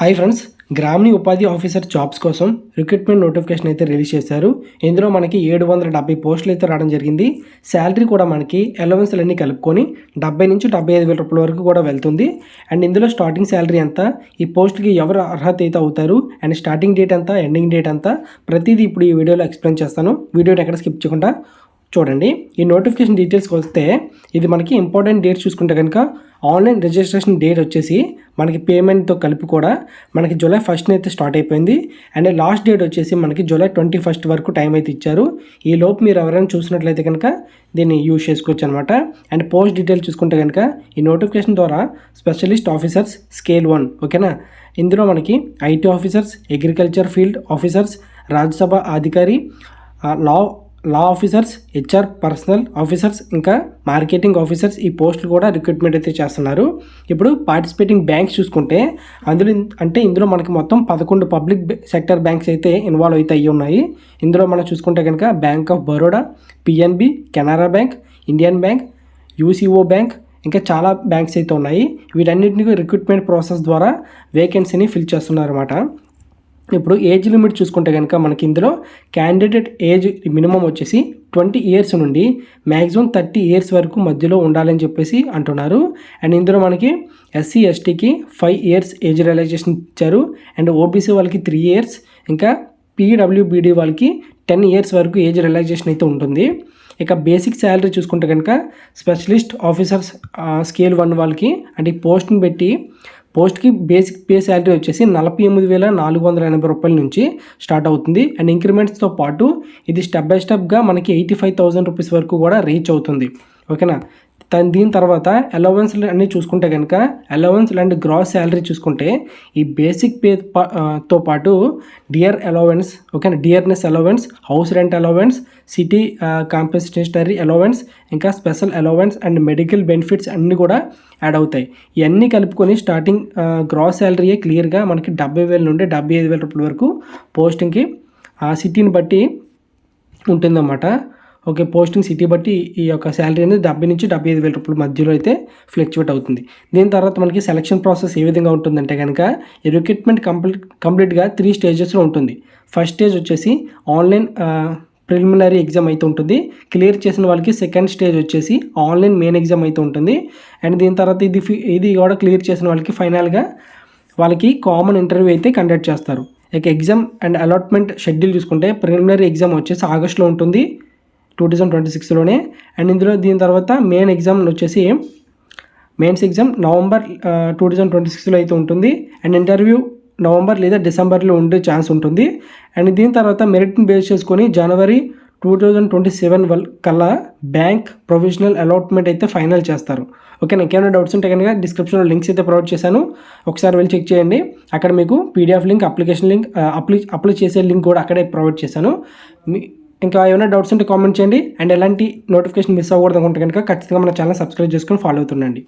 Hi friends, గ్రామీణ ఉపాధి officer jobs కోసం రిక్రూట్మెంట్ నోటిఫికేషన్ అయితే రిలీజ్ చేశారు. ఇందులో మనకి 770 పోస్టులు అయితే రావడం జరిగింది. శాలరీ కూడా మనకి అలవెన్స్లు అన్నీ కలుపుకొని 70 నుంచి 75 వేల రూపాయల వరకు కూడా వెళ్తుంది. అండ్ ఇందులో స్టార్టింగ్ శాలరీ ఎంత, ఈ పోస్ట్కి ఎవరు అర్హత అయితే అవుతారు, అండ్ స్టార్టింగ్ డేట్ ఎంత, ఎండింగ్ డేట్ ఎంత, ప్రతిదీ ఇప్పుడు ఈ వీడియోలో ఎక్స్ప్లెయిన్ చేస్తాను. వీడియోని ఎక్కడ స్కిప్ చేయకుండా చూడండి. ఈ నోటిఫికేషన్ డీటెయిల్స్కి వస్తే ఇది మనకి ఇంపార్టెంట్ డేట్ చూసుకుంటే కనుక ఆన్లైన్ రిజిస్ట్రేషన్ డేట్ వచ్చేసి మనకి పేమెంట్తో కలిపి కూడా మనకి జూలై 1st అయితే స్టార్ట్ అయిపోయింది. అండ్ లాస్ట్ డేట్ వచ్చేసి మనకి జూలై 21st వరకు టైం అయితే ఇచ్చారు. ఈ లోపు మీరు ఎవరైనా చూసినట్లయితే కనుక దీన్ని యూజ్ చేసుకోవచ్చు అనమాట. అండ్ పోస్ట్ డీటెయిల్స్ చూసుకుంటే కనుక ఈ నోటిఫికేషన్ ద్వారా స్పెషలిస్ట్ ఆఫీసర్స్ స్కేల్ 1, ఓకేనా. ఇందులో మనకి IT officers, agriculture field officers, Rajya Sabha అధికారి, law officers, HR personnel officers, ఇంకా మార్కెటింగ్ ఆఫీసర్స్ ఈ పోస్టులు కూడా రిక్రూట్మెంట్ అయితే చేస్తున్నారు. ఇప్పుడు పార్టిసిపేటింగ్ బ్యాంక్స్ చూసుకుంటే ఇందులో మనకి మొత్తం 11 పబ్లిక్ సెక్టర్ బ్యాంక్స్ అయితే ఇన్వాల్వ్ అయితే అయ్యి ఉన్నాయి. ఇందులో మనం చూసుకుంటే కనుక bank of Baroda, PNB, Canara bank, Indian bank, UCO bank, ఇంకా చాలా బ్యాంక్స్ అయితే ఉన్నాయి. వీటన్నింటినీ రిక్రూట్మెంట్ ప్రాసెస్ ద్వారా వేకెన్సీని ఫిల్ చేస్తున్నారు అన్నమాట. ఇప్పుడు ఏజ్ లిమిట్ చూసుకుంటే కనుక మనకి ఇందులో క్యాండిడేట్ ఏజ్ మినిమం వచ్చేసి 20 ఇయర్స్ నుండి మ్యాక్సిమం 30 ఇయర్స్ వరకు మధ్యలో ఉండాలని చెప్పేసి అంటున్నారు. అండ్ ఇందులో మనకి ఎస్సీ ఎస్టీకి 5 ఇయర్స్ ఏజ్ రియలైజేషన్ ఇచ్చారు. అండ్ ఓబీసీ వాళ్ళకి 3 ఇయర్స్, ఇంకా పీడబ్ల్యూబీడీ వాళ్ళకి 10 ఇయర్స్ వరకు ఏజ్ రియలైజేషన్ అయితే ఉంటుంది. ఇక బేసిక్ శాలరీ చూసుకుంటే కనుక స్పెషలిస్ట్ ఆఫీసర్స్ స్కేల్ 1 వాళ్ళకి అంటే పోస్ట్ని బట్టి పోస్ట్కి బేసిక్ పే శాలరీ వచ్చేసి 48,480 రూపాయల నుంచి స్టార్ట్ అవుతుంది. అండ్ ఇంక్రిమెంట్స్తో పాటు ఇది స్టెప్ బై స్టెప్గా మనకి 85,000 రూపీస్ వరకు కూడా రీచ్ అవుతుంది, ఓకేనా. దీని తర్వాత అలవెన్స్లు అన్నీ చూసుకుంటే కనుక అలవెన్స్ అండ్ గ్రాస్ శాలరీ చూసుకుంటే ఈ బేసిక్ పేతో పాటు డియర్ అలవెన్స్, ఓకేనా, dearness allowance, house rent allowance, city compensatory allowance, ఇంకా special allowance and medical benefits అన్నీ కూడా యాడ్ అవుతాయి. ఇవన్నీ కలుపుకొని స్టార్టింగ్ గ్రాస్ శాలరీయే క్లియర్గా మనకి 70,000 నుండి 75,000 రూపాయల వరకు పోస్టింగ్కి సిటీని బట్టి ఉంటుందన్నమాట. ఓకే, పోస్టింగ్ సిటీ బట్టి ఈ యొక్క శాలరీ అనేది 70 నుంచి 75,000 రూపాయల మధ్యలో అయితే ఫ్లక్చువేట్ అవుతుంది. దీని తర్వాత మనకి సెలక్షన్ ప్రాసెస్ ఏ విధంగా ఉంటుందంటే కనుక ఈ రిక్రూట్మెంట్ కంప్లీట్గా 3 స్టేజెస్లో ఉంటుంది. ఫస్ట్ స్టేజ్ వచ్చేసి ఆన్లైన్ ప్రిలిమినరీ ఎగ్జామ్ అయితే ఉంటుంది. క్లియర్ చేసిన వాళ్ళకి సెకండ్ స్టేజ్ వచ్చేసి ఆన్లైన్ మెయిన్ ఎగ్జామ్ అయితే ఉంటుంది. అండ్ దీని తర్వాత ఇది కూడా క్లియర్ చేసిన వాళ్ళకి ఫైనల్గా వాళ్ళకి కామన్ ఇంటర్వ్యూ అయితే కండక్ట్ చేస్తారు. ఇక ఎగ్జామ్ అండ్ అలాట్మెంట్ షెడ్యూల్ చూసుకుంటే ప్రిలిమినరీ ఎగ్జామ్ వచ్చేసి ఆగస్టులో ఉంటుంది 2026లోనే. అండ్ దీని తర్వాత మెయిన్ ఎగ్జామ్ వచ్చేసి మెయిన్స్ ఎగ్జామ్ నవంబర్ 2026లో అయితే ఉంటుంది. అండ్ ఇంటర్వ్యూ నవంబర్ లేదా డిసెంబర్లో ఉండే ఛాన్స్ ఉంటుంది. అండ్ దీని తర్వాత మెరిట్ని బేస్ చేసుకొని జనవరి 2027 కల్లా బ్యాంక్ ప్రొవిజనల్ అలాట్మెంట్ అయితే ఫైనల్ చేస్తారు. ఓకే, నాకు ఏమైనా డౌట్స్ ఉంటే కనుక డిస్క్రిప్షన్లో లింక్స్ అయితే ప్రొవైడ్ చేశాను, ఒకసారి వెళ్ళి చెక్ చేయండి. అక్కడ మీకు PDF link, application link, apply చేసే లింక్ కూడా అక్కడే ప్రొవైడ్ చేశాను. ఇంకా ఏమైనా డౌట్స్ ఉంటే కామెంట్ చేయండి. అండ్ ఎలాంటి నోటిఫికేషన్ మిస్ అవ్వకూడదు అనుకుంటే కనుక ఖచ్చితంగా మన ఛానల్ సబ్స్క్రైబ్ చేసుకొని ఫాలో అవుతుండండి.